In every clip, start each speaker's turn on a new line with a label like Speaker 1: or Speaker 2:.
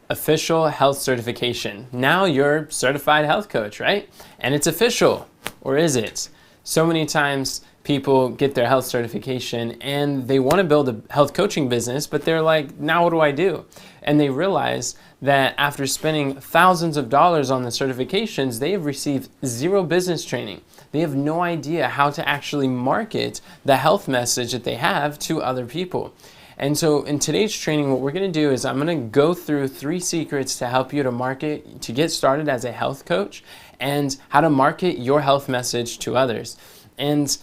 Speaker 1: official health certification. Now you're certified health coach, right? And it's official, or is it? So many times people get their health certification and they want to build a health coaching business, but they're like, now what do I do? And they realize that after spending thousands of dollars on the certifications, they have received zero business training. They have no idea how to actually market the health message that they have to other people. And so in today's training, what we're going to do is I'm going to go through 3 secrets to help you to market, to get started as a health coach, and how to market your health message to others. And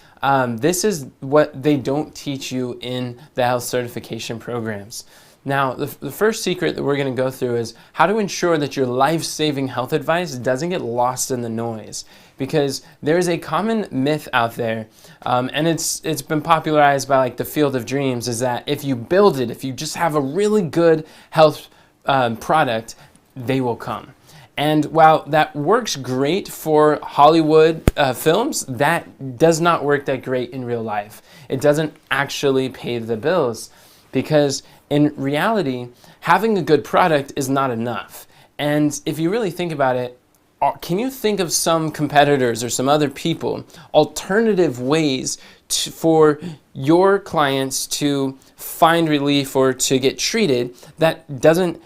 Speaker 1: this is what they don't teach you in the health certification programs. Now, the first secret that we're going to go through is how to ensure that your life-saving health advice doesn't get lost in the noise. Because there's a common myth out there, and it's been popularized by like the Field of Dreams, is that if you build it, if you just have a really good health product, they will come. And while that works great for Hollywood films, that does not work that great in real life. It doesn't actually pay the bills, because in reality, having a good product is not enough. And if you really think about it, can you think of some competitors or some other people, alternative ways for your clients to find relief or to get treated that doesn't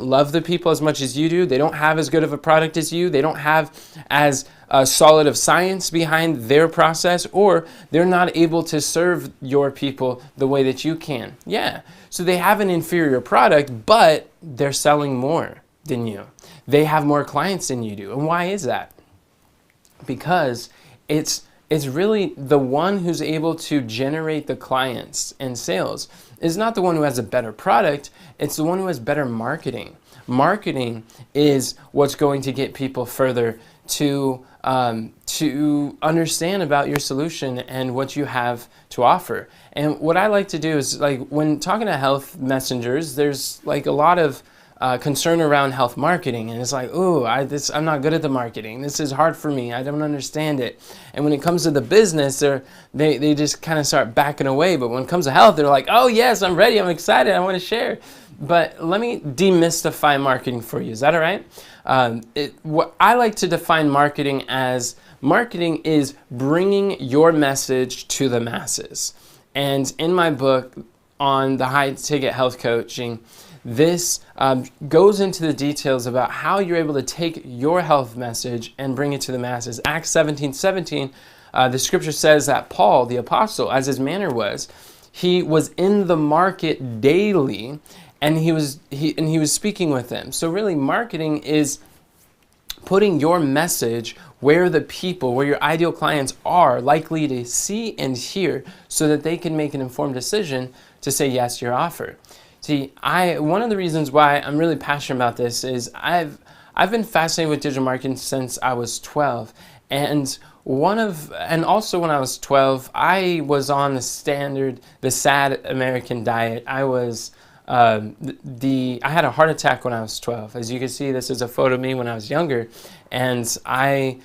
Speaker 1: love the people as much as you do? They don't have as good of a product as you. They don't have as solid of science behind their process, or they're not able to serve your people the way that you can. Yeah, so they have an inferior product, but they're selling more than you. They have more clients than you do. And why is that? Because it's really the one who's able to generate the clients and sales is not the one who has a better product, it's the one who has better marketing. Marketing is what's going to get people further to understand about your solution and what you have to offer. And what I like to do is, like, when talking to health messengers, there's like a lot of concern around health marketing, and it's like, oh, I'm not good at the marketing. This is hard for me. I don't understand it. And when it comes to the business, they just kind of start backing away. But when it comes to health, they're like, oh yes, I'm ready. I'm excited. I want to share. But let me demystify marketing for you. Is that all right? What I like to define marketing as, marketing is bringing your message to the masses. And in my book on the high ticket health coaching, this goes into the details about how you're able to take your health message and bring it to the masses. Acts 17:17, the scripture says that Paul, the apostle, as his manner was, he was in the market daily, and he was speaking with them. So really, marketing is putting your message where the people, where your ideal clients are likely to see and hear, so that they can make an informed decision to say yes to your offer. See, one of the reasons why I'm really passionate about this is I've been fascinated with digital marketing since I was 12, and also when I was 12, I was on the sad American diet. I had a heart attack when I was 12. As you can see, this is a photo of me when I was younger, and it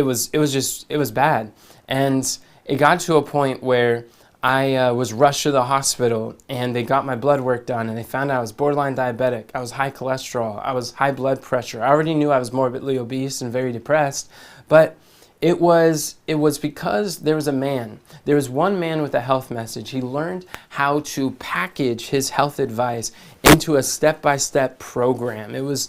Speaker 1: was bad, and it got to a point where I was rushed to the hospital, and they got my blood work done, and they found out I was borderline diabetic. I was high cholesterol. I was high blood pressure. I already knew I was morbidly obese and very depressed, but it was because there was one man with a health message. He learned how to package his health advice into a step-by-step program. It was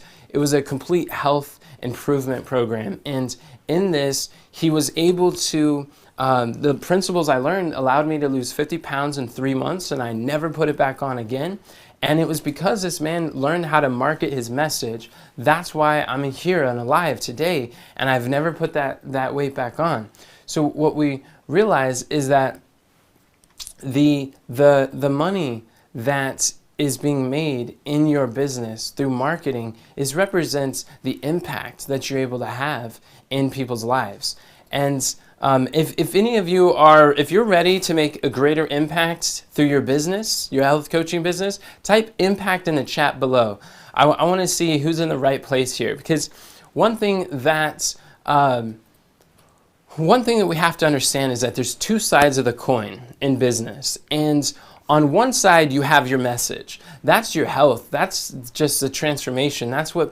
Speaker 1: a complete health improvement program, and in this, he was able to the principles I learned allowed me to lose 50 pounds in 3 months, and I never put it back on again. And it was because this man learned how to market his message. That's why I'm here and alive today, and I've never put that weight back on. So what we realize is that the money that is being made in your business through marketing represents the impact that you're able to have in people's lives. And if any of you if you're ready to make a greater impact through your business, your health coaching business, type impact in the chat below. I want to see who's in the right place here, because one thing that we have to understand is that there's 2 sides of the coin in business, and On one side, you have your message. That's your health. That's just the transformation. That's what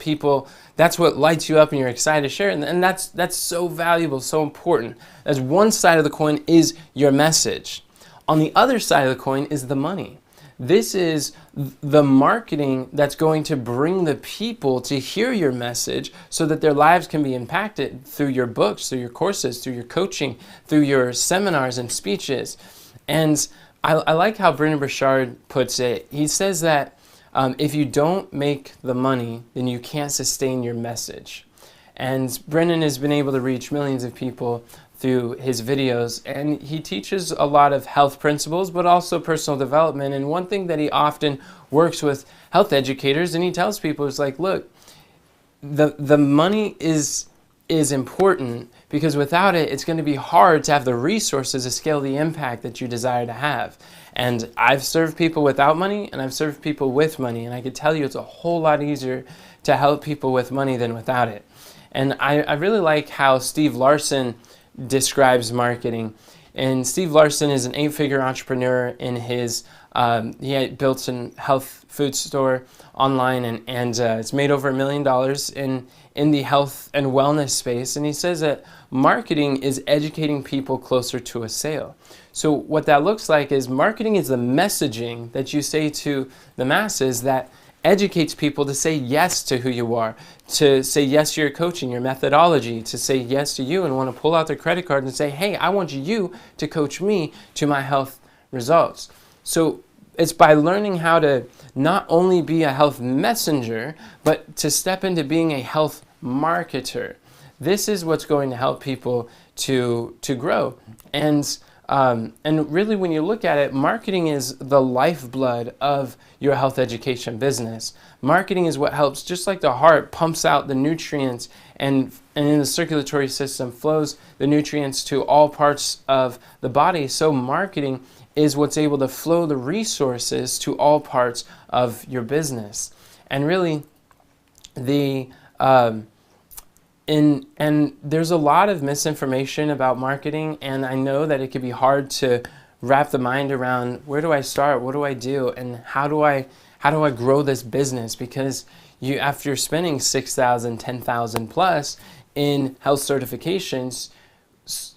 Speaker 1: lights you up and you're excited to share. And that's so valuable, so important. As one side of the coin is your message. On the other side of the coin is the money. This is the marketing that's going to bring the people to hear your message so that their lives can be impacted through your books, through your courses, through your coaching, through your seminars and speeches. And I like how Brendon Burchard puts it. He says that if you don't make the money, then you can't sustain your message. And Brendon has been able to reach millions of people through his videos, and he teaches a lot of health principles, but also personal development. And one thing that he often works with health educators, and he tells people is like, look, the money is important, because without it, it's going to be hard to have the resources to scale the impact that you desire to have. And I've served people without money, and I've served people with money, and I can tell you it's a whole lot easier to help people with money than without it. And I really like how Steve Larsen describes marketing. And Steve Larsen is an 8-figure entrepreneur in his, he had built a health food store online, and it's made over $1 million in the health and wellness space. And he says that marketing is educating people closer to a sale. So what that looks like is marketing is the messaging that you say to the masses that educates people to say yes to who you are, to say yes to your coaching, your methodology, to say yes to you and want to pull out their credit card and say, hey, I want you to coach me to my health results. So it's by learning how to not only be a health messenger, but to step into being a health marketer. This is what's going to help people to grow. And really, when you look at it, marketing is the lifeblood of your health education business. Marketing is what helps, just like the heart pumps out the nutrients and in the circulatory system flows the nutrients to all parts of the body. So marketing is what's able to flow the resources to all parts of your business. And really, and there's a lot of misinformation about marketing, and I know that it can be hard to wrap the mind around, where do I start, what do I do, and how do I grow this business? Because after spending $6,000, $10,000 plus in health certifications,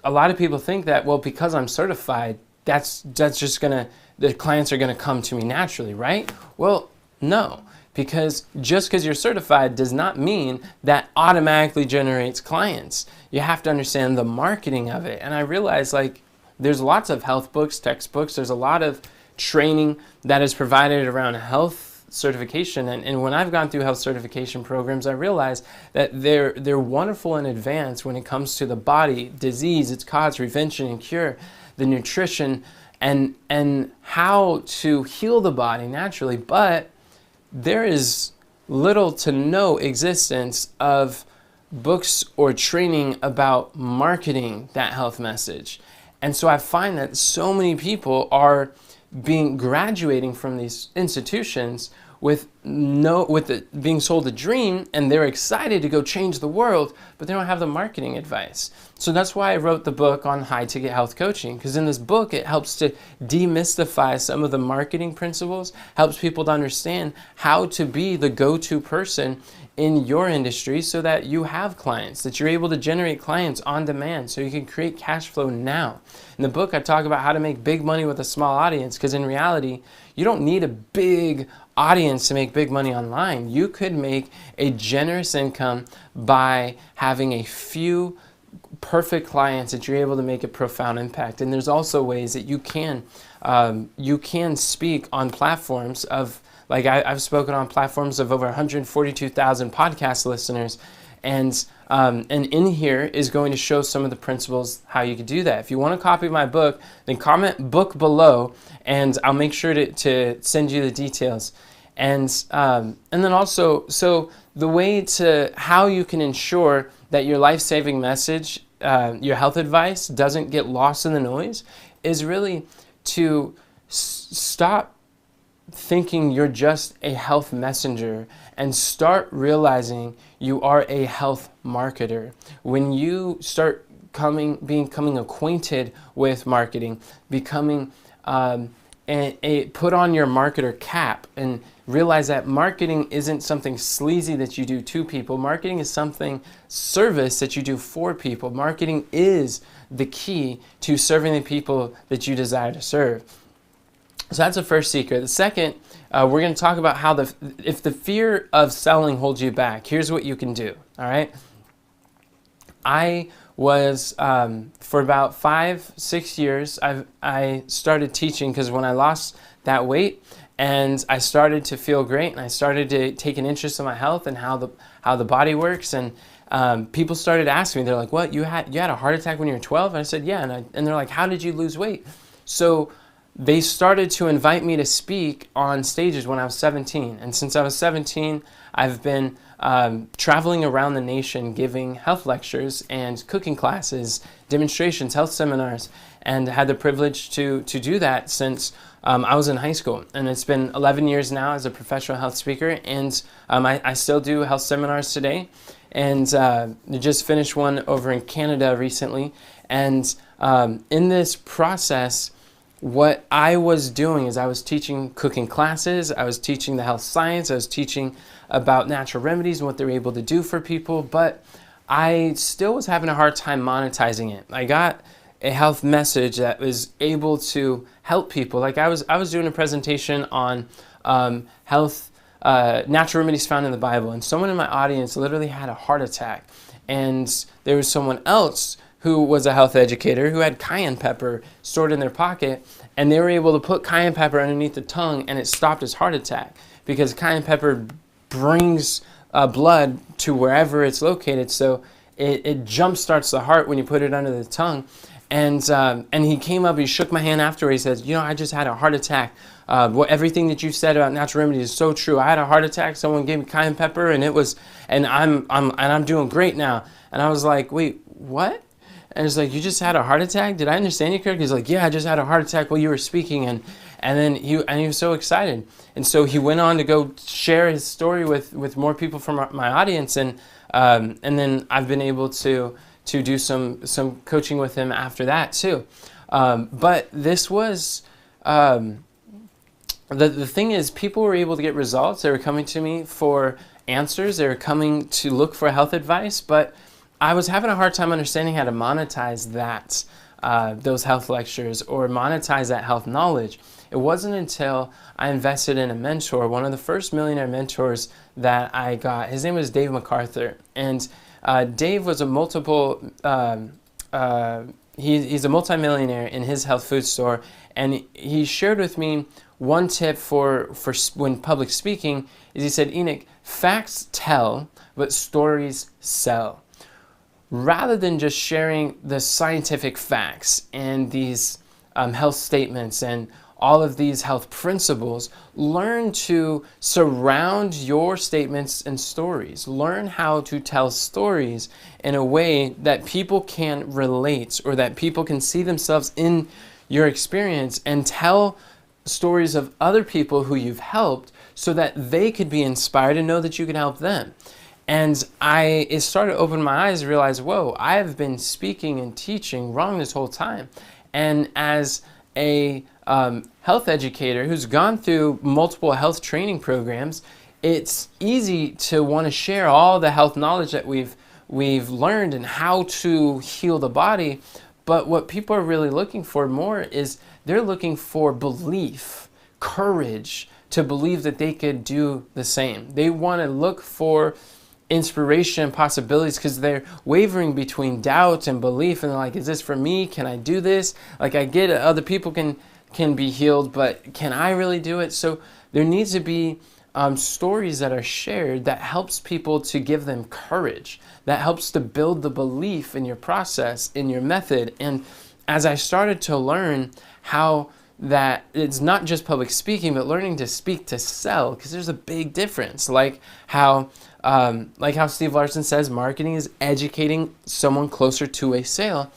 Speaker 1: a lot of people think that, well, because I'm certified, that's just the clients are gonna come to me naturally, right? Well, no. Because just because you're certified does not mean that automatically generates clients. You have to understand the marketing of it. And I realize, like, there's lots of health books, textbooks, there's a lot of training that is provided around health certification. And when I've gone through health certification programs, I realize that they're wonderful in advance when it comes to the body, disease, its cause, prevention, and cure, the nutrition, and how to heal the body naturally. But there is little to no existence of books or training about marketing that health message. And so I find that so many people are graduating from these institutions being sold a dream, and they're excited to go change the world, but they don't have the marketing advice. So that's why I wrote the book on high ticket health coaching, because in this book it helps to demystify some of the marketing principles, helps people to understand how to be the go-to person in your industry so that you have clients, that you're able to generate clients on demand so you can create cash flow now. In the book, I talk about how to make big money with a small audience, because in reality, you don't need a big audience to make big money online. You could make a generous income by having a few perfect clients that you're able to make a profound impact. And there's also ways that you can speak on platforms of, like I've spoken on platforms of over 142,000 podcast listeners, and in here is going to show some of the principles how you could do that. If you want a copy of my book, then comment book below, and I'll make sure to send you the details. And then also, so the way to how you can ensure that your life-saving message, your health advice, doesn't get lost in the noise is really to stop thinking you're just a health messenger and start realizing you are a health marketer. When you start becoming acquainted with marketing, becoming put on your marketer cap and realize that marketing isn't something sleazy that you do to people. Marketing is service that you do for people. Marketing is the key to serving the people that you desire to serve. So that's the first secret. The second, we're going to talk about how if the fear of selling holds you back, here's what you can do. All right. I was, for about 5-6 years, I started teaching because when I lost that weight and I started to feel great and I started to take an interest in my health and how the body works, and people started asking me, they're like, "What, you had a heart attack when you were 12?" And I said, "Yeah." And they're like, "How did you lose weight?" So they started to invite me to speak on stages when I was 17. And since I was 17, I've been traveling around the nation giving health lectures and cooking classes, demonstrations, health seminars, and had the privilege to do that since I was in high school. And it's been 11 years now as a professional health speaker, and I still do health seminars today. And just finished one over in Canada recently. And in this process, what I was doing is I was teaching cooking classes, I was teaching the health science, I was teaching about natural remedies and what they're able to do for people, but I still was having a hard time monetizing it. I got a health message that was able to help people. Like I was doing a presentation on health, natural remedies found in the Bible, and someone in my audience literally had a heart attack, and there was someone else who was a health educator who had cayenne pepper stored in their pocket, and they were able to put cayenne pepper underneath the tongue and it stopped his heart attack because cayenne pepper brings blood to wherever it's located, so it jump starts the heart when you put it under the tongue. And he came up, he shook my hand after, he says, I just had a heart attack. Everything that you said about natural remedies is so true. I had a heart attack, someone gave me cayenne pepper, and I'm doing great now. And I was like, wait, what? And it's like, you just had a heart attack? Did I understand you correctly? He's like, yeah, I just had a heart attack while you were speaking. And then he was so excited. And so he went on to go share his story with more people from my audience. And then I've been able to do some coaching with him after that too. But this was, the thing is, people were able to get results. They were coming to me for answers. They were coming to look for health advice, but I was having a hard time understanding how to monetize that, those health lectures, or monetize that health knowledge. It wasn't until I invested in a mentor, one of the first millionaire mentors that I got. His name was Dave MacArthur, and Dave was a he's a multimillionaire in his health food store, and he shared with me one tip for when public speaking is he said, Enoch, facts tell, but stories sell. Rather than just sharing the scientific facts and these health statements and all of these health principles, learn to surround your statements and stories. Learn how to tell stories in a way that people can relate, or that people can see themselves in your experience, and tell stories of other people who you've helped so that they could be inspired and know that you can help them. And it started to open my eyes to realize, whoa, I have been speaking and teaching wrong this whole time. And as a health educator who's gone through multiple health training programs, it's easy to want to share all the health knowledge that we've learned and how to heal the body. But what people are really looking for more is they're looking for belief, courage to believe that they could do the same. They want to look for inspiration and possibilities because they're wavering between doubt and belief, and they're like, is this for me? Can I do this? Like, I get it, other people can be healed, but can I really do it? So there needs to be stories that are shared that helps people to give them courage, that helps to build the belief in your process, in your method. And as I started to learn how that it's not just public speaking, but learning to speak to sell, because there's a big difference. Like how Steve Larsen says, marketing is educating someone closer to a sale.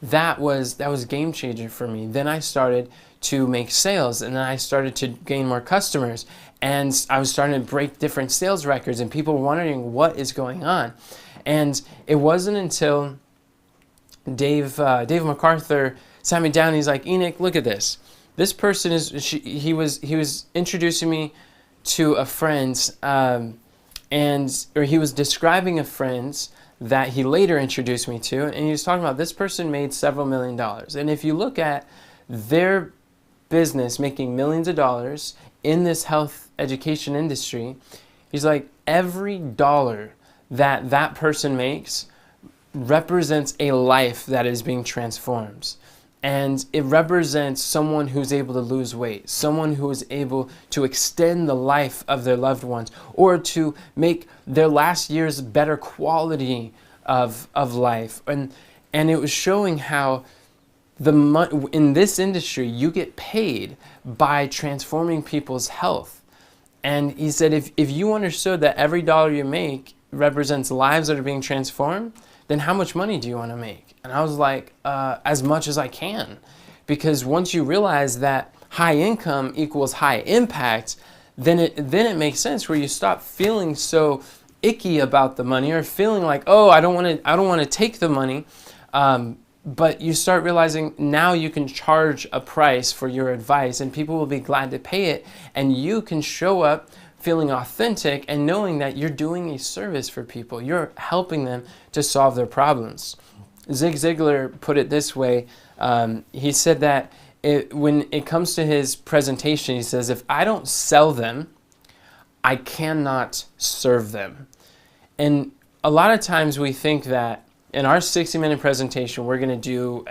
Speaker 1: That was a game changer for me. Then I started to make sales, and then I started to gain more customers, and I was starting to break different sales records, and people were wondering what is going on. And it wasn't until Dave MacArthur sat me down and he's like, Enoch, look at this. this person he was introducing me to a friend, or he was describing a friend that he later introduced me to, and he was talking about this person made several $1,000,000. And if you look at their business making millions of dollars in this health education industry, he's like, every dollar that that person makes represents a life that is being transformed. And it represents someone who's able to lose weight, someone who is able to extend the life of their loved ones, or to make their last years better quality of life. And it was showing how in this industry, you get paid by transforming people's health. And he said, if you understood that every dollar you make represents lives that are being transformed, then how much money do you want to make? And I was like, as much as I can. Because once you realize that high income equals high impact, then it makes sense, where you stop feeling so icky about the money, or feeling like, oh, I don't want to take the money. But you start realizing now you can charge a price for your advice, and people will be glad to pay it, and you can show up feeling authentic and knowing that you're doing a service for people. You're helping them to solve their problems. Zig Ziglar put it this way. He said that when it comes to his presentation, he says, if I don't sell them, I cannot serve them. And a lot of times we think that in our 60-minute presentation, we're going to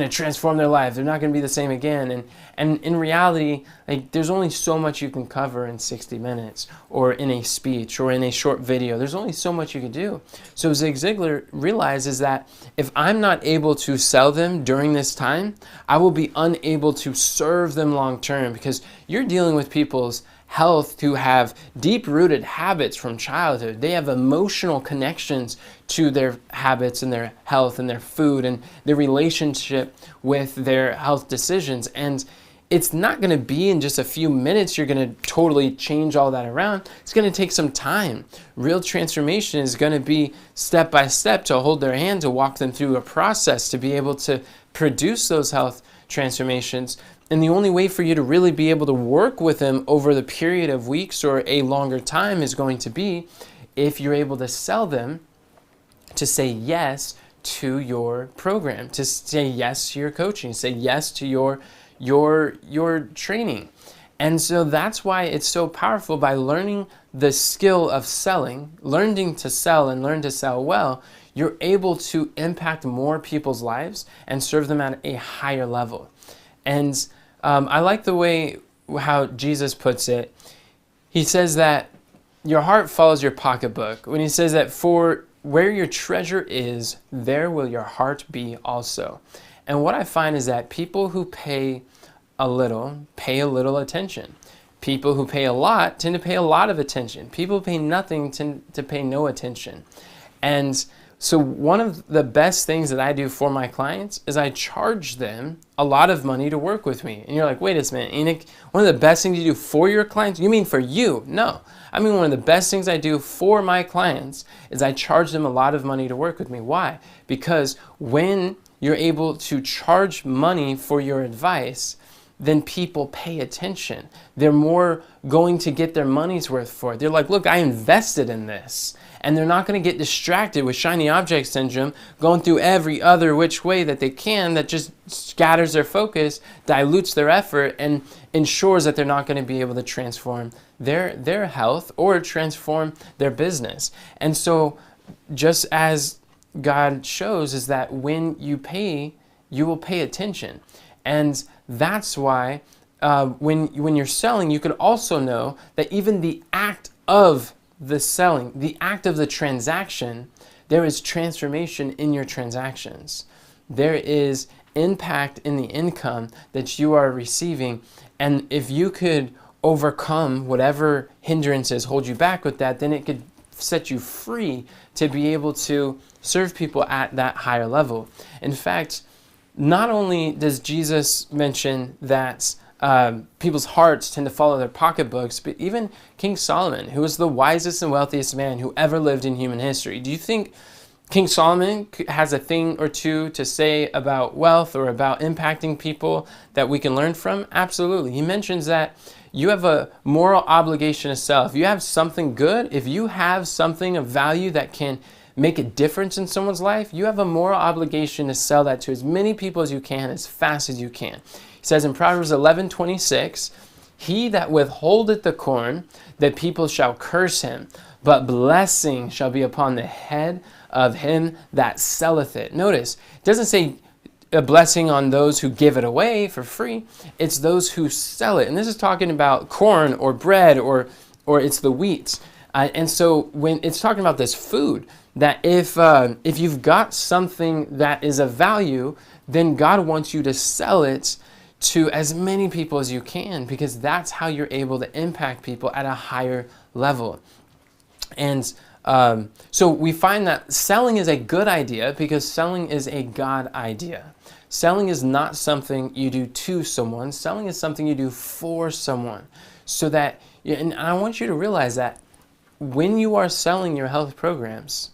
Speaker 1: transform their life. They're not going to be the same again. And in reality, like, there's only so much you can cover in 60 minutes, or in a speech, or in a short video. There's only so much you can do. So Zig Ziglar realizes that if I'm not able to sell them during this time, I will be unable to serve them long term, because you're dealing with people's health who have deep-rooted habits from childhood. They have emotional connections to their habits and their health and their food and their relationship with their health decisions. And it's not going to be in just a few minutes you're going to totally change all that around. It's going to take some time. Real transformation is going to be step by step, to hold their hand, to walk them through a process to be able to produce those health transformations. And the only way for you to really be able to work with them over the period of weeks or a longer time is going to be if you're able to sell them, to say yes to your program, to say yes to your coaching, say yes to your training. And so that's why it's so powerful. By learning the skill of selling, learning to sell and learn to sell well, you're able to impact more people's lives and serve them at a higher level. And I like the way how Jesus puts it. He says that your heart follows your pocketbook. When he says that, for where your treasure is, there will your heart be also. And what I find is that people who pay a little pay a little attention. People who pay a lot tend to pay a lot of attention. People who pay nothing tend to pay no attention. And so one of the best things that I do for my clients is I charge them a lot of money to work with me. And you're like, wait a minute, Enoch, one of the best things you do for your clients? You mean for you? No. I mean, one of the best things I do for my clients is I charge them a lot of money to work with me. Why? Because when you're able to charge money for your advice, then people pay attention. They're more going to get their money's worth for it. They're like, look, I invested in this. And they're not going to get distracted with shiny object syndrome, going through every other which way that they can, that just scatters their focus, dilutes their effort, and ensures that they're not going to be able to transform their health or transform their business. And so just as God shows, is that when you pay, you will pay attention. And that's why when you're selling, you could also know that even the act of the selling, the act of the transaction, there is transformation in your transactions. There is impact in the income that you are receiving. And if you could overcome whatever hindrances hold you back with that, then it could set you free to be able to serve people at that higher level. In fact, not only does Jesus mention that people's hearts tend to follow their pocketbooks, but even King Solomon, who was the wisest and wealthiest man who ever lived in human history. Do you think King Solomon has a thing or two to say about wealth or about impacting people that we can learn from. Absolutely. He mentions that you have a moral obligation to sell. If you have something good, if you have something of value that can make a difference in someone's life, you have a moral obligation to sell that to as many people as you can, as fast as you can. He says in Proverbs 11:26, he that withholdeth the corn, the people shall curse him, but blessing shall be upon the head of him that selleth it. Notice, it doesn't say a blessing on those who give it away for free. It's those who sell it. And this is talking about corn or bread or it's the wheat. And so when it's talking about this food, that if you've got something that is of value, then God wants you to sell it to as many people as you can, because that's how you're able to impact people at a higher level. And so we find that selling is a good idea because selling is a God idea. Selling is not something you do to someone. Selling is something you do for someone. So that, and I want you to realize that when you are selling your health programs,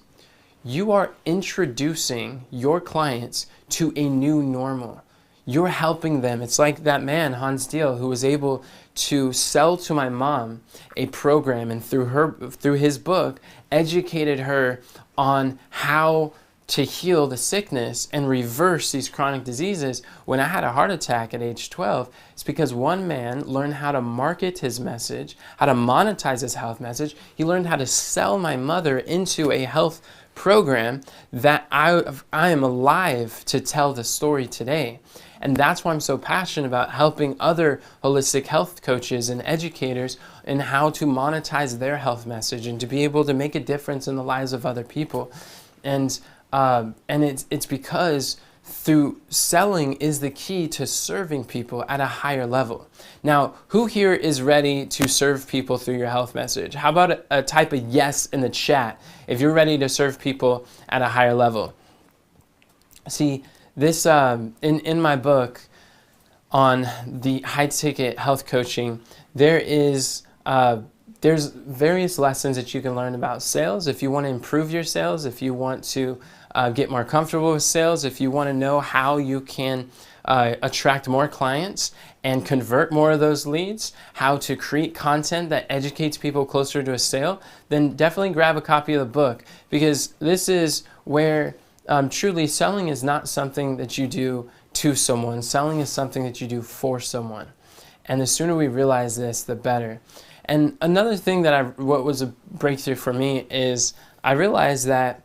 Speaker 1: you are introducing your clients to a new normal. You're helping them. It's like that man, Hans Diehl, who was able to sell to my mom a program, and through his book, educated her on how to heal the sickness and reverse these chronic diseases. When I had a heart attack at age 12, it's because one man learned how to market his message, how to monetize his health message. He learned how to sell my mother into a health program that I am alive to tell the story today. And that's why I'm so passionate about helping other holistic health coaches and educators in how to monetize their health message and to be able to make a difference in the lives of other people. And it's because through selling is the key to serving people at a higher level. Now, who here is ready to serve people through your health message? How about a type of yes in the chat if you're ready to serve people at a higher level? See, this in my book on the high ticket health coaching, there's various lessons that you can learn about sales. If you want to improve your sales, if you want to get more comfortable with sales, if you want to know how you can attract more clients and convert more of those leads, how to create content that educates people closer to a sale, then definitely grab a copy of the book, because this is where truly selling is not something that you do to someone. Selling is something that you do for someone. And the sooner we realize this, the better. And another thing what was a breakthrough for me is I realized that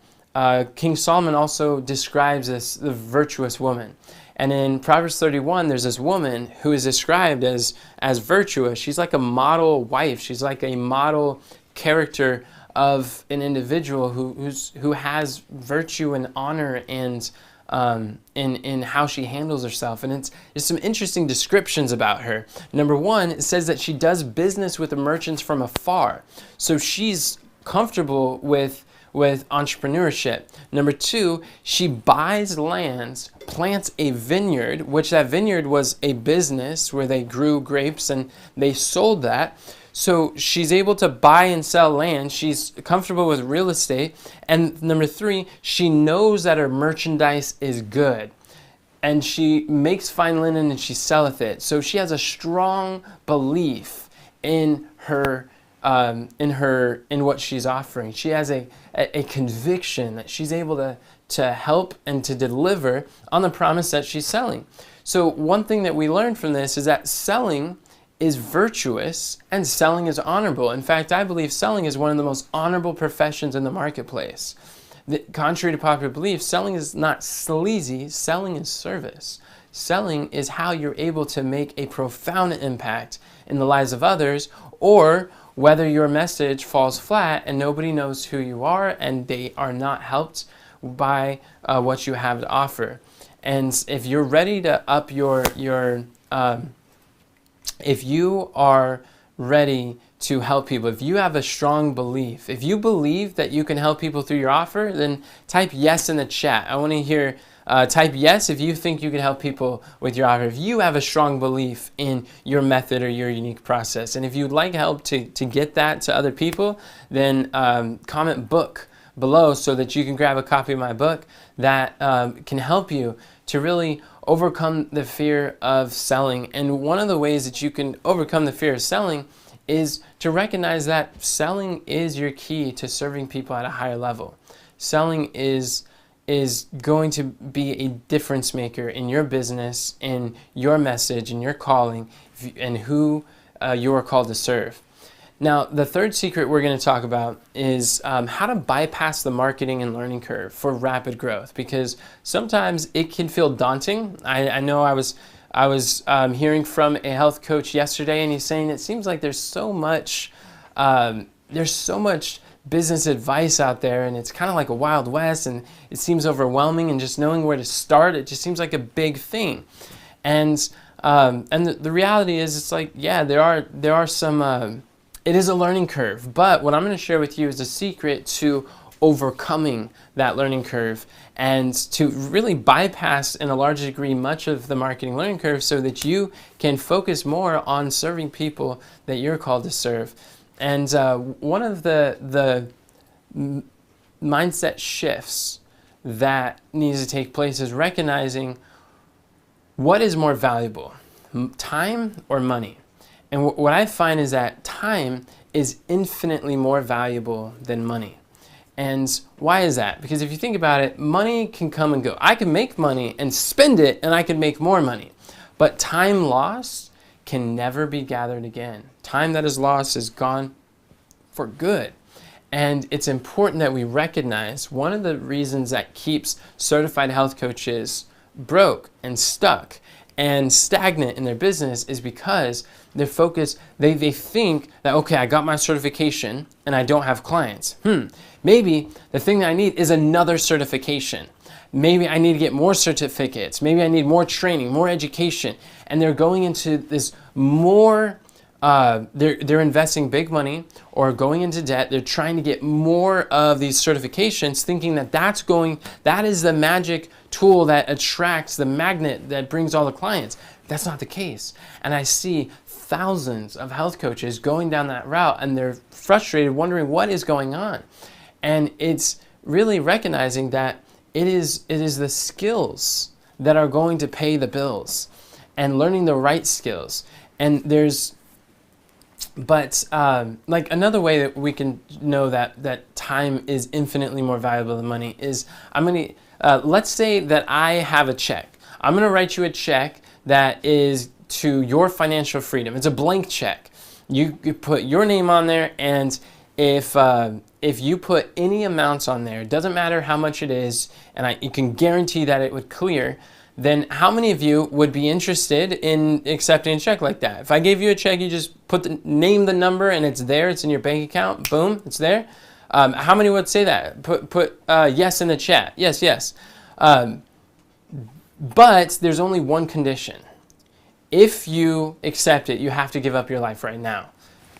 Speaker 1: King Solomon also describes the virtuous woman. And in Proverbs 31, there's this woman who is described as virtuous. She's like a model wife. She's like a model character of an individual who has virtue and honor and in how she handles herself. And there's some interesting descriptions about her. Number one, it says that she does business with the merchants from afar. So she's comfortable with entrepreneurship. Number two, she buys lands, plants a vineyard, which that vineyard was a business where they grew grapes and they sold that. So she's able to buy and sell land. She's comfortable with real estate. And number three, she knows that her merchandise is good. And she makes fine linen and she selleth it. So she has a strong belief in what she's offering. She has a conviction that she's able to help and to deliver on the promise that she's selling. So one thing that we learned from this is that selling is virtuous and selling is honorable. In fact, I believe selling is one of the most honorable professions in the marketplace. Contrary to popular belief, selling is not sleazy, selling is service. Selling is how you're able to make a profound impact in the lives of others, or whether your message falls flat and nobody knows who you are and they are not helped by what you have to offer. And if you're ready to up if you are ready to help people, if you have a strong belief, if you believe that you can help people through your offer, then type yes in the chat. I want to hear, type yes if you think you can help people with your offer. If you have a strong belief in your method or your unique process. And if you'd like help to get that to other people, then comment book below so that you can grab a copy of my book that can help you to really overcome the fear of selling. And one of the ways that you can overcome the fear of selling is to recognize that selling is your key to serving people at a higher level. Selling is going to be a difference maker in your business, in your message, in your calling, and who you are called to serve. Now, the third secret we're going to talk about is how to bypass the marketing and learning curve for rapid growth, because sometimes it can feel daunting. I know I was hearing from a health coach yesterday, and he's saying it seems like there's so much business advice out there, and it's kind of like a Wild West, and it seems overwhelming, and just knowing where to start, it just seems like a big thing. And the reality is, it's like, yeah, there are some. It is a learning curve, but what I'm going to share with you is a secret to overcoming that learning curve and to really bypass, in a large degree, much of the marketing learning curve so that you can focus more on serving people that you're called to serve. And one of the mindset shifts that needs to take place is recognizing what is more valuable, time or money. And what I find is that time is infinitely more valuable than money. And why is that? Because if you think about it, money can come and go. I can make money and spend it, and I can make more money. But time lost can never be gathered again. Time that is lost is gone for good. And it's important that we recognize one of the reasons that keeps certified health coaches broke and stuck and stagnant in their business is because they're focused, they think that, okay, I got my certification and I don't have clients. Maybe the thing that I need is another certification. Maybe I need to get more certificates. Maybe I need more training, more education. And they're going into this more, they're investing big money or going into debt. They're trying to get more of these certifications, thinking that that is the magic tool that attracts the magnet that brings all the clients. That's not the case. And I see thousands of health coaches going down that route, and they're frustrated, wondering what is going on. And it's really recognizing that it is the skills that are going to pay the bills, and learning the right skills. And like another way that we can know that time is infinitely more valuable than money is, let's say that I have a check. I'm going to write you a check that is to your financial freedom. It's a blank check. You put your name on there, and if you put any amounts on there, it doesn't matter how much it is, and you can guarantee that it would clear, then how many of you would be interested in accepting a check like that? If I gave you a check, you just name the number, and it's there, it's in your bank account, boom, it's there. How many would say that? Put yes in the chat. Yes. But there's only one condition. If you accept it, you have to give up your life right now.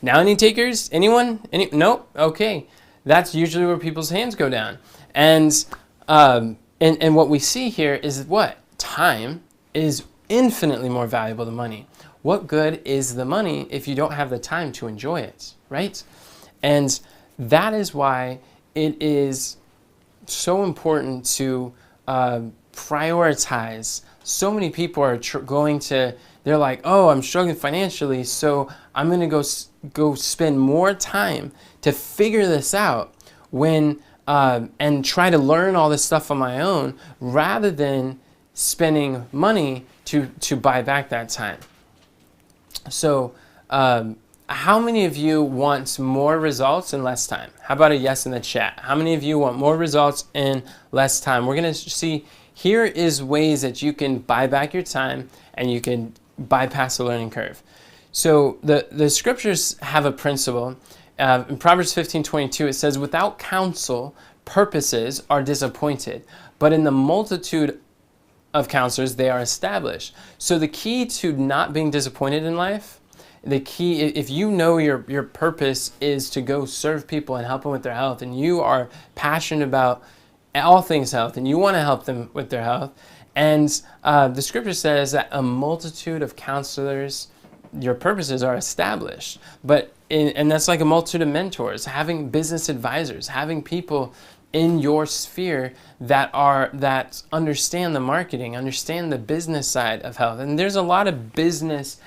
Speaker 1: Now, any takers? Anyone? Nope? Okay. That's usually where people's hands go down. And what we see here is what? Time is infinitely more valuable than money. What good is the money if you don't have the time to enjoy it, right? And that is why it is so important to prioritize. So many people are they're like, oh, I'm struggling financially, so I'm going to go spend more time to figure this out and try to learn all this stuff on my own, rather than spending money to buy back that time. So how many of you want more results in less time? How about a yes in the chat? How many of you want more results in less time? We're going to see, here is ways that you can buy back your time and you can bypass the learning curve. So the scriptures have a principle. In Proverbs 15:22, it says, without counsel, purposes are disappointed, but in the multitude of counselors, they are established. So the key to not being disappointed in life, the key, if you know your purpose is to go serve people and help them with their health, and you are passionate about all things health, and you want to help them with their health, and the scripture says that a multitude of counselors, your purposes are established. And that's like a multitude of mentors, having business advisors, having people in your sphere that understand the marketing, understand the business side of health. And there's a lot of business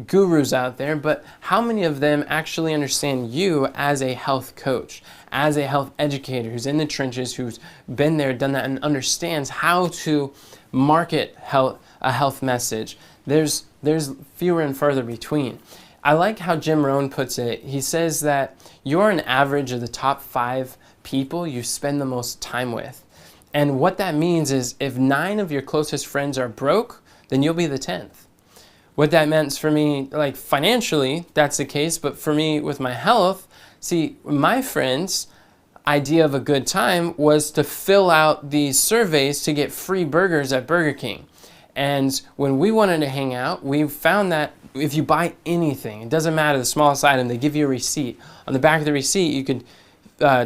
Speaker 1: gurus out there, but how many of them actually understand you as a health coach, as a health educator who's in the trenches, who's been there, done that, and understands how to market a health message? There's fewer and further between. I like how Jim Rohn puts it. He says that you're an average of the top 5 people you spend the most time with. And what that means is if 9 of your closest friends are broke, then you'll be the 10th. What that meant for me, like financially, that's the case. But for me with my health, see, my friends' idea of a good time was to fill out these surveys to get free burgers at Burger King. And when we wanted to hang out, we found that if you buy anything, it doesn't matter the smallest item, they give you a receipt. On the back of the receipt, you could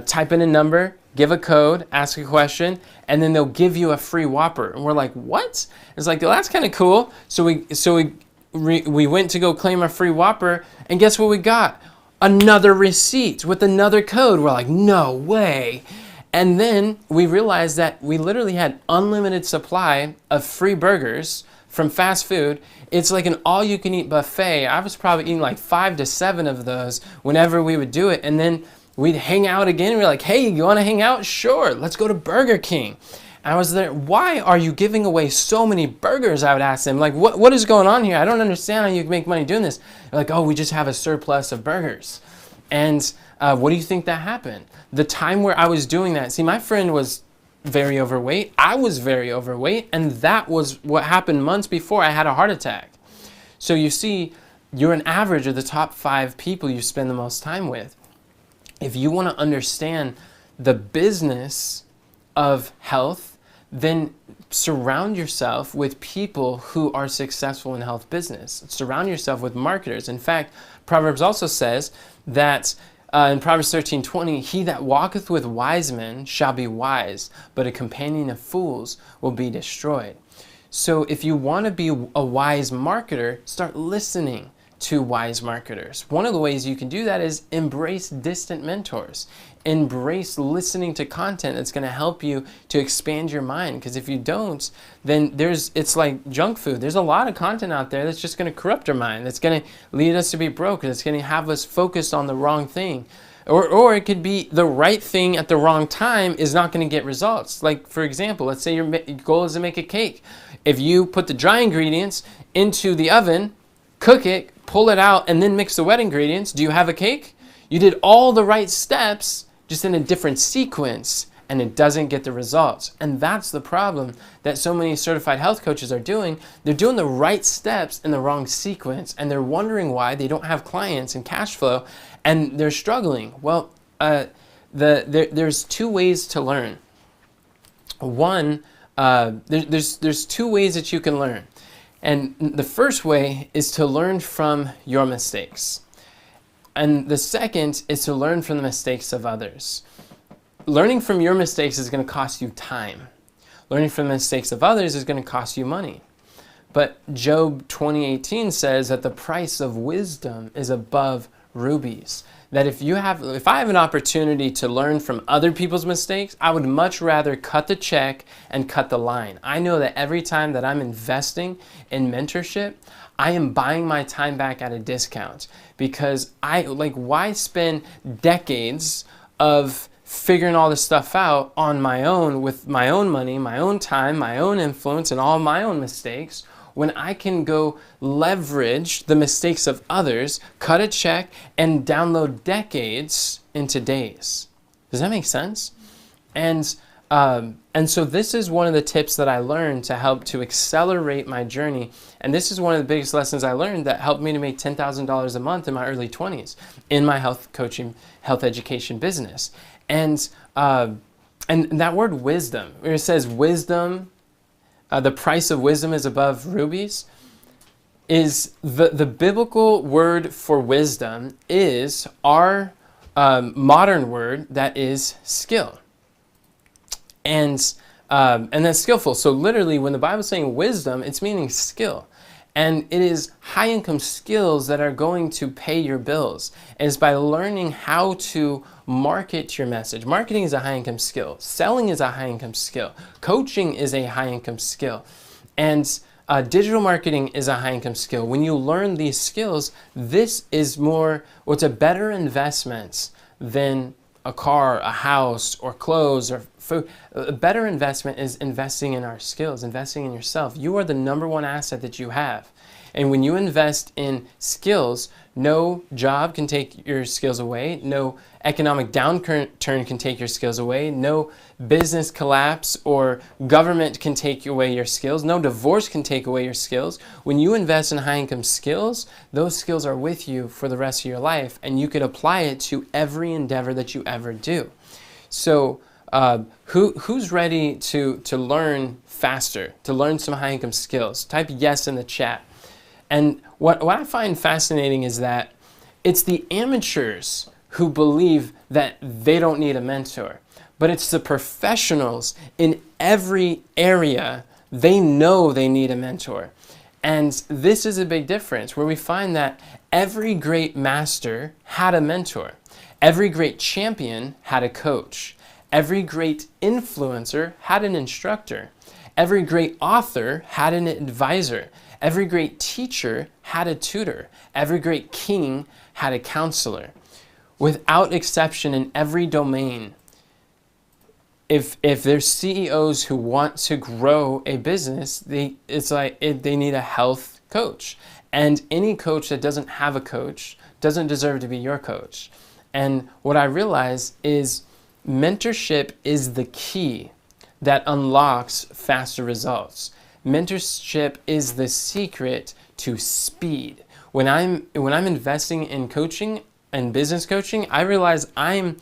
Speaker 1: type in a number, give a code, ask a question, and then they'll give you a free Whopper. And we're like, what? It's like, well, that's kind of cool. So we went to go claim our free Whopper, and guess what we got? Another receipt with another code. We're like, no way. And then we realized that we literally had unlimited supply of free burgers from fast food. It's like an all-you-can-eat buffet. I was probably eating like 5 to 7 of those whenever we would do it. And then we'd hang out again. We're like, hey, you want to hang out? Sure, let's go to Burger King. And I was there, why are you giving away so many burgers? I would ask them, like, what is going on here? I don't understand how you can make money doing this. They're like, oh, we just have a surplus of burgers. And what do you think that happened? The time where I was doing that, see, my friend was very overweight. I was very overweight. And that was what happened months before I had a heart attack. So you see, you're an average of the top 5 people you spend the most time with. If you want to understand the business of health, then surround yourself with people who are successful in health business. Surround yourself with marketers. In fact, Proverbs also says that in Proverbs 13:20, he that walketh with wise men shall be wise, but a companion of fools will be destroyed. So if you want to be a wise marketer, start listening to wise marketers. One of the ways you can do that is embrace distant mentors. Embrace listening to content that's going to help you to expand your mind. Because if you don't, then it's like junk food. There's a lot of content out there that's just going to corrupt our mind. That's going to lead us to be broke. That's going to have us focused on the wrong thing. Or it could be the right thing at the wrong time is not going to get results. Like, for example, let's say your goal is to make a cake. If you put the dry ingredients into the oven, cook it, pull it out, and then mix the wet ingredients, do you have a cake? You did all the right steps, just in a different sequence, and it doesn't get the results. And that's the problem that so many certified health coaches are doing. They're doing the right steps in the wrong sequence, and they're wondering why they don't have clients and cash flow, and they're struggling. Well, there's 2 ways to learn. One, there's 2 ways that you can learn. And the first way is to learn from your mistakes. And the second is to learn from the mistakes of others. Learning from your mistakes is going to cost you time. Learning from the mistakes of others is going to cost you money. But Job 20:18 says that the price of wisdom is above rubies. That if I have an opportunity to learn from other people's mistakes, I would much rather cut the check and cut the line. I know that every time that I'm investing in mentorship, I am buying my time back at a discount, because why spend decades of figuring all this stuff out on my own with my own money, my own time, my own influence, and all my own mistakes, when I can go leverage the mistakes of others, cut a check, and download decades into days. Does that make sense? And so this is one of the tips that I learned to help to accelerate my journey. And this is one of the biggest lessons I learned that helped me to make $10,000 a month in my early 20s in my health coaching, health education business. And that word wisdom, where it says wisdom, the price of wisdom is above rubies, is the biblical word for wisdom is our modern word that is skill. And that's skillful. So literally when the Bible is saying wisdom, it's meaning skill. And it is high income skills that are going to pay your bills. And it's by learning how to market your message. Marketing is a high income skill. Selling is a high income skill. Coaching is a high income skill. And digital marketing is a high income skill. When you learn these skills, this is it's a better investment than a car, a house, or clothes, or food. A better investment is investing in our skills, investing in yourself. You are the number one asset that you have. And when you invest in skills, no job can take your skills away. No economic downturn can take your skills away. No business collapse or government can take away your skills. No divorce can take away your skills. When you invest in high income skills, those skills are with you for the rest of your life, and you could apply it to every endeavor that you ever do. So who's ready to learn faster, to learn some high income skills? Type yes in the chat. And what I find fascinating is that it's the amateurs who believe that they don't need a mentor, but it's the professionals in every area, they know they need a mentor. And this is a big difference, where we find that every great master had a mentor. Every great champion had a coach. Every great influencer had an instructor. Every great author had an advisor. Every great teacher had a tutor. Every great king had a counselor. Without exception, in every domain, if there's CEOs who want to grow a business, they need a health coach. And any coach that doesn't have a coach doesn't deserve to be your coach. And what I realize is mentorship is the key that unlocks faster results. Mentorship is the secret to speed. When I'm investing in coaching and business coaching, I realize I'm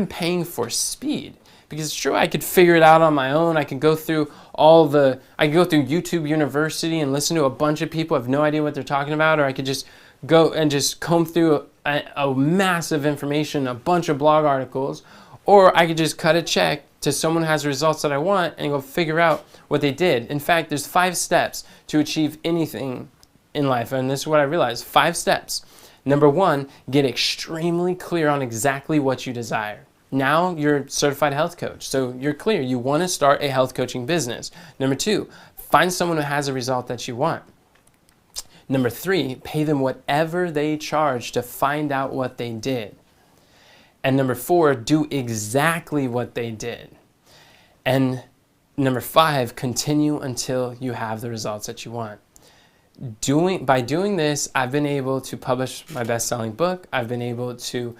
Speaker 1: paying for speed. Because it's true, I could figure it out on my own. I could go through YouTube University and listen to a bunch of people who have no idea what they're talking about, or I could just go and just comb through a massive information, a bunch of blog articles, or I could just cut a check to someone who has the results that I want and go figure out what they did. In fact, there's 5 steps to achieve anything in life, and this is what I realized. 5 steps. Number 1, get extremely clear on exactly what you desire. Now you're a certified health coach, so you're clear. You want to start a health coaching business. Number 2, find someone who has a result that you want. Number 3, pay them whatever they charge to find out what they did. And number 4, do exactly what they did. And number 5, continue until you have the results that you want. By doing this, I've been able to publish my best-selling book. I've been able to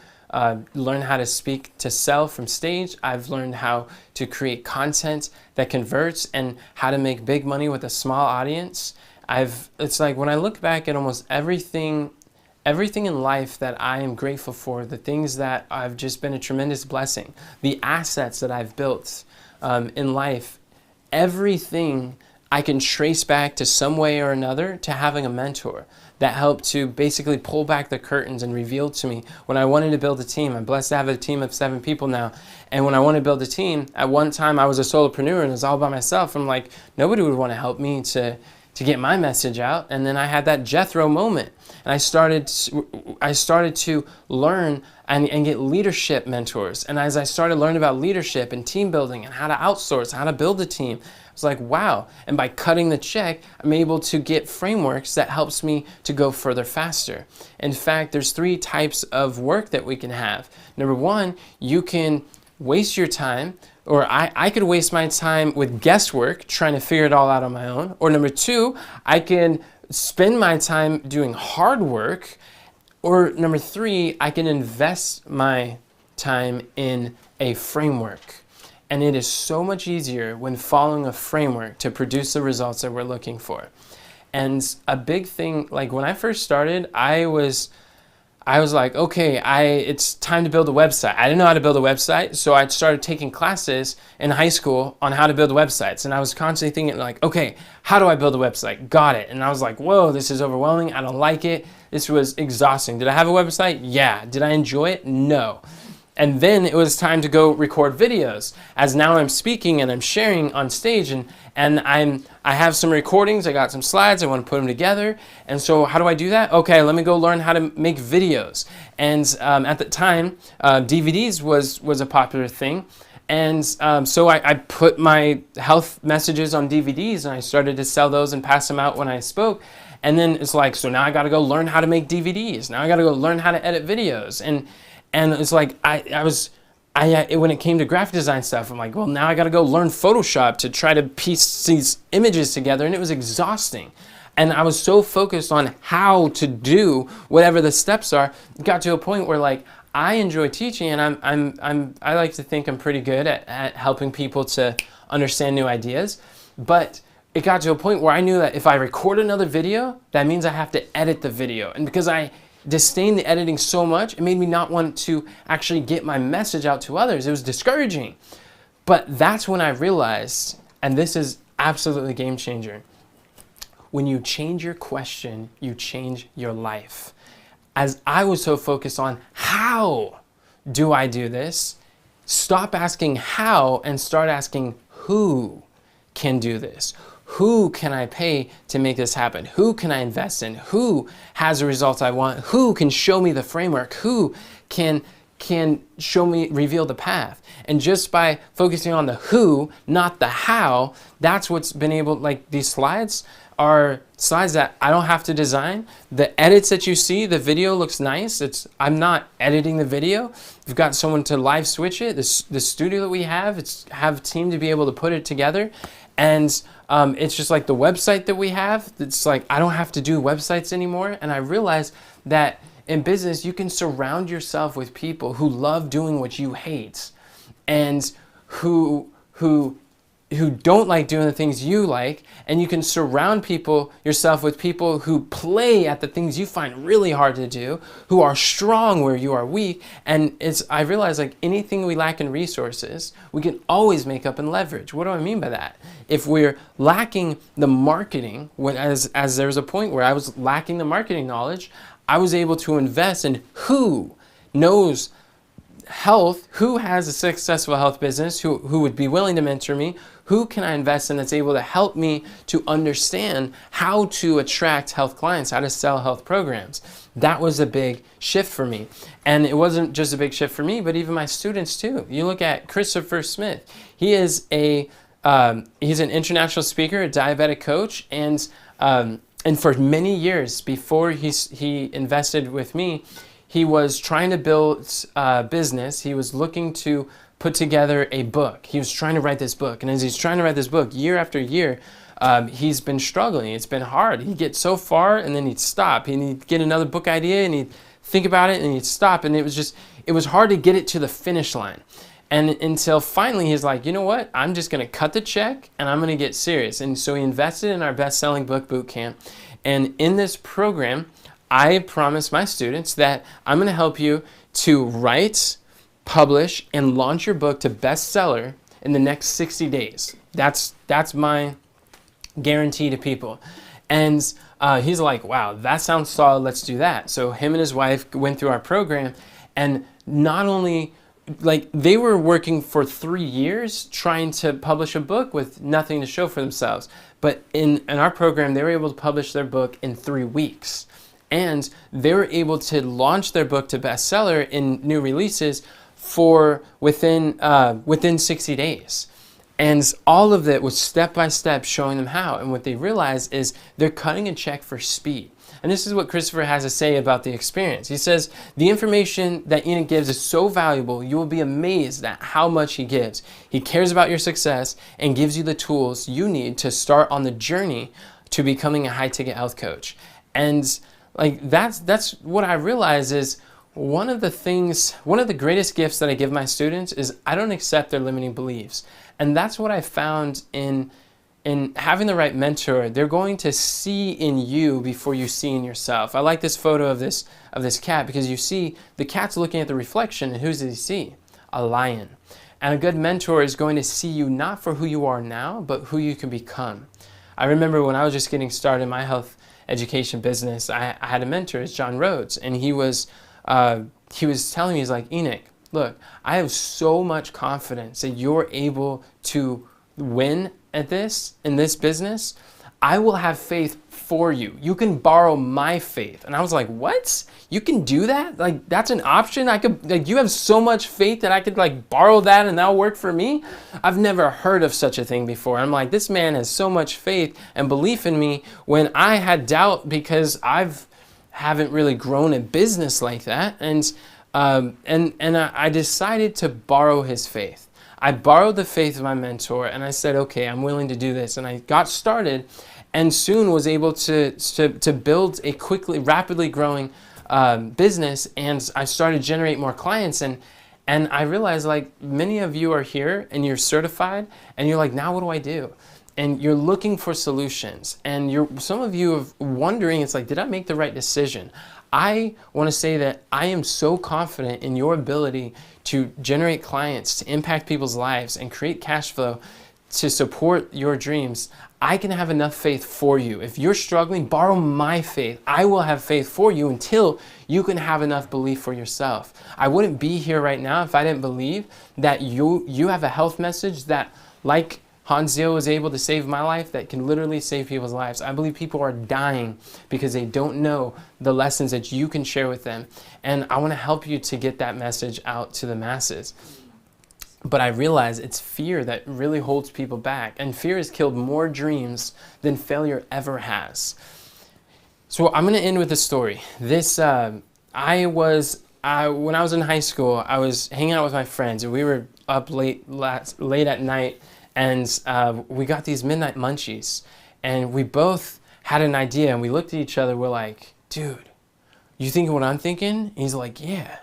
Speaker 1: learn how to speak to sell from stage. I've learned how to create content that converts and how to make big money with a small audience. It's like when I look back at almost everything in life that I am grateful for, the things that I've just been a tremendous blessing, the assets that I've built in life, everything I can trace back to some way or another to having a mentor that helped to basically pull back the curtains and reveal to me when I wanted to build a team. I'm blessed to have a team of 7 people now. And when I want to build a team, at one time I was a solopreneur and it was all by myself. I'm like, nobody would want to help me to get my message out. And then I had that Jethro moment. And I started to learn and get leadership mentors. And as I started learning about leadership and team building and how to outsource, how to build a team, I was like, wow. And by cutting the check, I'm able to get frameworks that helps me to go further faster. In fact, there's 3 types of work that we can have. Number 1, you can waste your time, or I could waste my time with guesswork trying to figure it all out on my own. Or number 2, I can spend my time doing hard work. Or number 3, I can invest my time in a framework. And it is so much easier when following a framework to produce the results that we're looking for. And a big thing, like when I first started, I was like, okay, it's time to build a website. I didn't know how to build a website, so I started taking classes in high school on how to build websites. And I was constantly thinking like, okay, how do I build a website? Got it. And I was like, whoa, this is overwhelming. I don't like it. This was exhausting. Did I have a website? Yeah. Did I enjoy it? No. And then it was time to go record videos, as now I'm speaking and I'm sharing on stage, and I have some recordings, I got some slides, I want to put them together. And so how do I do that? Okay, let me go learn how to make videos. And at the time, DVDs was a popular thing. And so I put my health messages on DVDs, and I started to sell those and pass them out when I spoke. And then it's like, so now I got to go learn how to make DVDs. Now I got to go learn how to edit videos. And it's like, when it came to graphic design stuff, I'm like, well, now I got to go learn Photoshop to try to piece these images together. And it was exhausting. And I was so focused on how to do whatever the steps are, it got to a point where like, I enjoy teaching, and I like to think I'm pretty good at helping people to understand new ideas. But it got to a point where I knew that if I record another video, that means I have to edit the video. And because I disdained the editing so much, it made me not want to actually get my message out to others. It was discouraging. But that's when I realized, and this is absolutely a game changer, when you change your question, you change your life. As I was so focused on how do I do this, stop asking how and start asking who can do this. Who can I pay to make this happen? Who can I invest in? Who has the results I want? Who can show me the framework? Who can show me, reveal the path? And just by focusing on the who, not the how, that's what's been able, like these slides are slides that I don't have to design. The edits that you see, the video looks nice. I'm not editing the video. We've got someone to live switch it. The studio that we have a team to be able to put it together. And it's just like the website that we have. It's like I don't have to do websites anymore. And I realized that in business, you can surround yourself with people who love doing what you hate, and who don't like doing the things you like, and you can surround yourself with people who play at the things you find really hard to do, who are strong where you are weak. And I realize like anything we lack in resources, we can always make up in leverage. What do I mean by that? If we're lacking the marketing, as there was a point where I was lacking the marketing knowledge, I was able to invest in who knows health, who has a successful health business, who would be willing to mentor me, who can I invest in that's able to help me to understand how to attract health clients, how to sell health programs. That was a big shift for me. And it wasn't just a big shift for me, but even my students too. You look at Christopher Smith. He is he's an international speaker, a diabetic coach, and for many years before he invested with me, he was trying to build a business. He was looking to put together a book. He was trying to write this book. And as he's trying to write this book, year after year, he's been struggling. It's been hard. He'd get so far and then he'd stop. He'd get another book idea and he'd think about it and he'd stop. And it was hard to get it to the finish line. And until finally he's like, you know what? I'm just going to cut the check and I'm going to get serious. And so he invested in our best-selling book boot camp. And in this program, I promised my students that I'm going to help you to write, publish, and launch your book to bestseller in the next 60 days. That's my guarantee to people. And he's like, wow, that sounds solid. Let's do that. So him and his wife went through our program, and not only like they were working for 3 years trying to publish a book with nothing to show for themselves. But in our program, they were able to publish their book in 3 weeks. And they were able to launch their book to bestseller in new releases for within 60 days. And all of it was step by step showing them how. And what they realized is they're cutting a check for speed. And this is what Christopher has to say about the experience. He says, the information that Enoch gives is so valuable, you will be amazed at how much he gives. He cares about your success and gives you the tools you need to start on the journey to becoming a high-ticket health coach. And like that's what I realize is one of the greatest gifts that I give my students is I don't accept their limiting beliefs. And that's what I found in having the right mentor. They're going to see in you before you see in yourself. I like this photo of this cat because you see the cat's looking at the reflection, and who does he see? A lion. And a good mentor is going to see you not for who you are now, but who you can become. I remember when I was just getting started in my health education business, I had a mentor, it's John Rhodes, and he was telling me, he's like, Enoch, look, I have so much confidence that you're able to win at this, in this business. I will have faith for you. You can borrow my faith. And I was like, what? You can do that? Like, that's an option? I could, like, you have so much faith that I could like borrow that and that'll work for me? I've never heard of such a thing before. I'm like, this man has so much faith and belief in me when I had doubt because haven't really grown a business like that. And I decided to borrow his faith. I borrowed the faith of my mentor and I said, okay, I'm willing to do this. And I got started and soon was able to build a rapidly growing business. And I started to generate more clients. And I realized, like, many of you are here and you're certified and you're like, now what do I do? And you're looking for solutions. And some of you are wondering, it's like, did I make the right decision? I want to say that I am so confident in your ability to generate clients, to impact people's lives, and create cash flow to support your dreams. I can have enough faith for you. If you're struggling, borrow my faith. I will have faith for you until you can have enough belief for yourself. I wouldn't be here right now if I didn't believe that you have a health message that, like Hanzio was able to save my life, that can literally save people's lives. I believe people are dying because they don't know the lessons that you can share with them. And I want to help you to get that message out to the masses. But I realize it's fear that really holds people back. And fear has killed more dreams than failure ever has. So I'm going to end with a story. When I was in high school, I was hanging out with my friends and we were up late at night. And we got these midnight munchies, and we both had an idea, and we looked at each other. We're like, dude, you thinking what I'm thinking? And he's like, yeah,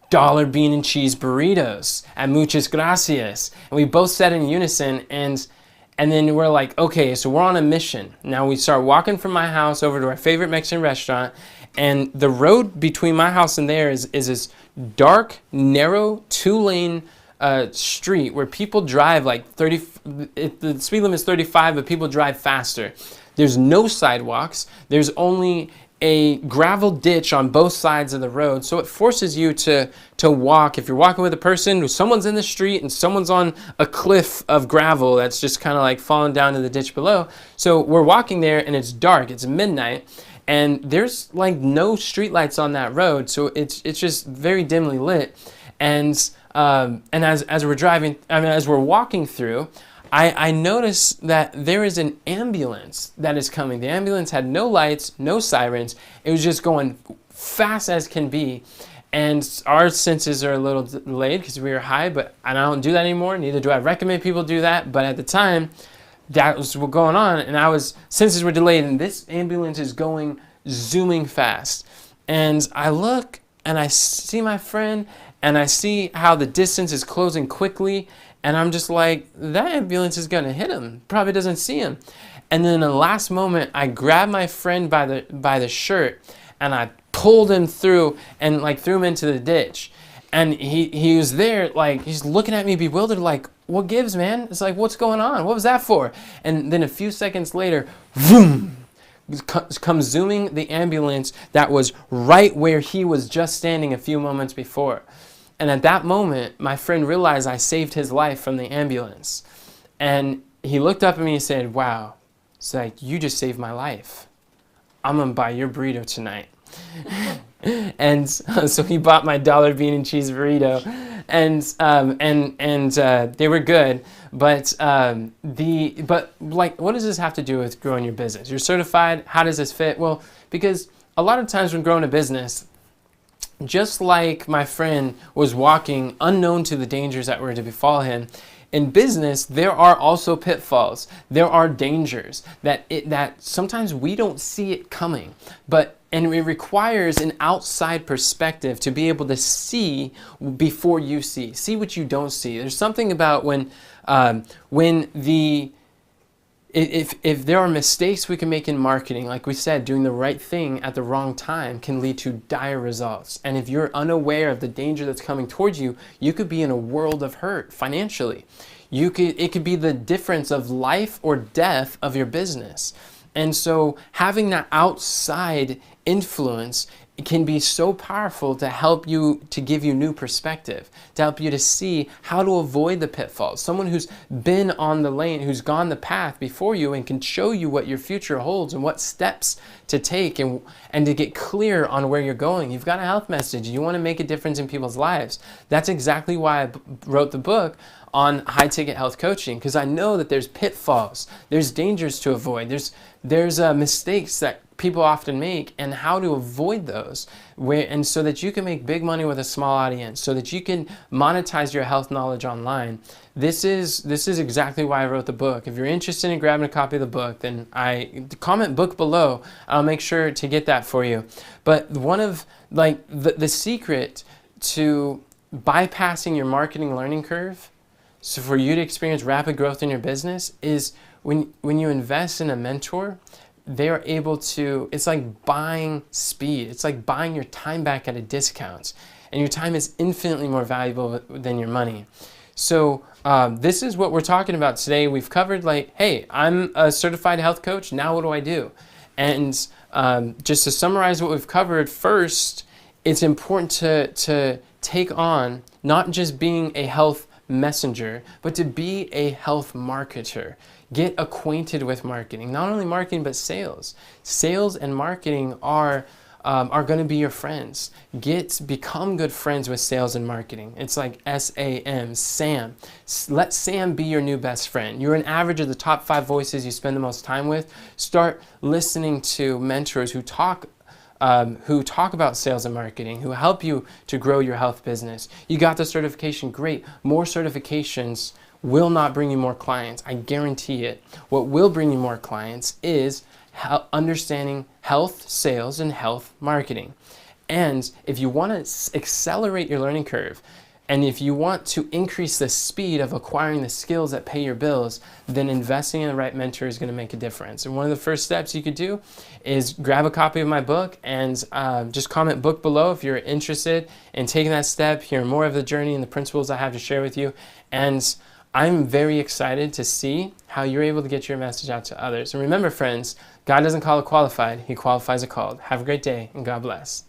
Speaker 1: dollar bean and cheese burritos at Muchas Gracias. And we both said in unison, and then we're like, okay, so we're on a mission. Now we start walking from my house over to our favorite Mexican restaurant, and the road between my house and there is this dark, narrow, two-lane street where people drive like 30, the speed limit is 35, but people drive faster. There's no sidewalks. There's only a gravel ditch on both sides of the road. So it forces you to walk. If you're walking with a person, someone's in the street and someone's on a cliff of gravel that's just kind of like falling down to the ditch below. So we're walking there and it's dark. It's midnight. And there's like no streetlights on that road. So it's just very dimly lit. And as we're driving, as we're walking through, I noticed that there is an ambulance that is coming. The ambulance had no lights, no sirens. It was just going fast as can be. And our senses are a little delayed because we were high, but I don't do that anymore. Neither do I recommend people do that. But at the time, that was what going on. And senses were delayed, and this ambulance is going zooming fast. And I look and I see my friend, and I see how the distance is closing quickly, and I'm just like, that ambulance is gonna hit him. Probably doesn't see him. And then in the last moment, I grabbed my friend by the shirt, and I pulled him through and like threw him into the ditch. And he was there, like, he's looking at me bewildered, like, what gives, man? It's like, what's going on? What was that for? And then a few seconds later, vroom, comes zooming the ambulance that was right where he was just standing a few moments before. And at that moment, my friend realized I saved his life from the ambulance. And he looked up at me and said, wow, it's like, you just saved my life. I'm gonna buy your burrito tonight. And so he bought my dollar bean and cheese burrito, and they were good. But what does this have to do with growing your business? You're certified. How does this fit? Well, because a lot of times when growing a business, just like my friend was walking unknown to the dangers that were to befall him, in business, there are also pitfalls. There are dangers that sometimes we don't see it coming. And it requires an outside perspective to be able to see before you see. See what you don't see. There's something about if there are mistakes we can make in marketing, like we said, doing the right thing at the wrong time can lead to dire results. And if you're unaware of the danger that's coming towards you, you could be in a world of hurt financially. It could be the difference of life or death of your business. And so having that outside influence it can be so powerful to help you, to give you new perspective, to help you to see how to avoid the pitfalls. Someone who's been on the lane, who's gone the path before you and can show you what your future holds and what steps to take and to get clear on where you're going. You've got a health message. You want to make a difference in people's lives. That's exactly why I wrote the book on high ticket health coaching, because I know that there's pitfalls, there's dangers to avoid, there's mistakes that people often make, and how to avoid those, and so that you can make big money with a small audience, so that you can monetize your health knowledge online. This is exactly why I wrote the book. If you're interested in grabbing a copy of the book, then comment book below. I'll make sure to get that for you. But one of the secret to bypassing your marketing learning curve, so for you to experience rapid growth in your business, is when you invest in a mentor, they are able to, it's like buying speed. It's like buying your time back at a discount. And your time is infinitely more valuable than your money. So this is what we're talking about today. We've covered hey, I'm a certified health coach. Now what do I do? And just to summarize what we've covered, first, it's important to take on not just being a health messenger, but to be a health marketer. Get acquainted with marketing. Not only marketing, but sales. Sales and marketing are going to be your friends. Become good friends with sales and marketing. It's like SAM, Sam. Let Sam be your new best friend. You're an average of the top 5 voices you spend the most time with. Start listening to mentors who talk about sales and marketing, who help you to grow your health business. You got the certification, great. More certifications will not bring you more clients. I guarantee it. What will bring you more clients is understanding health sales and health marketing. And if you want to accelerate your learning curve, and if you want to increase the speed of acquiring the skills that pay your bills, then investing in the right mentor is going to make a difference. And one of the first steps you could do is grab a copy of my book and just comment book below if you're interested in taking that step, hear more of the journey and the principles I have to share with you. And I'm very excited to see how you're able to get your message out to others. And remember, friends, God doesn't call a qualified, He qualifies a called. Have a great day, and God bless.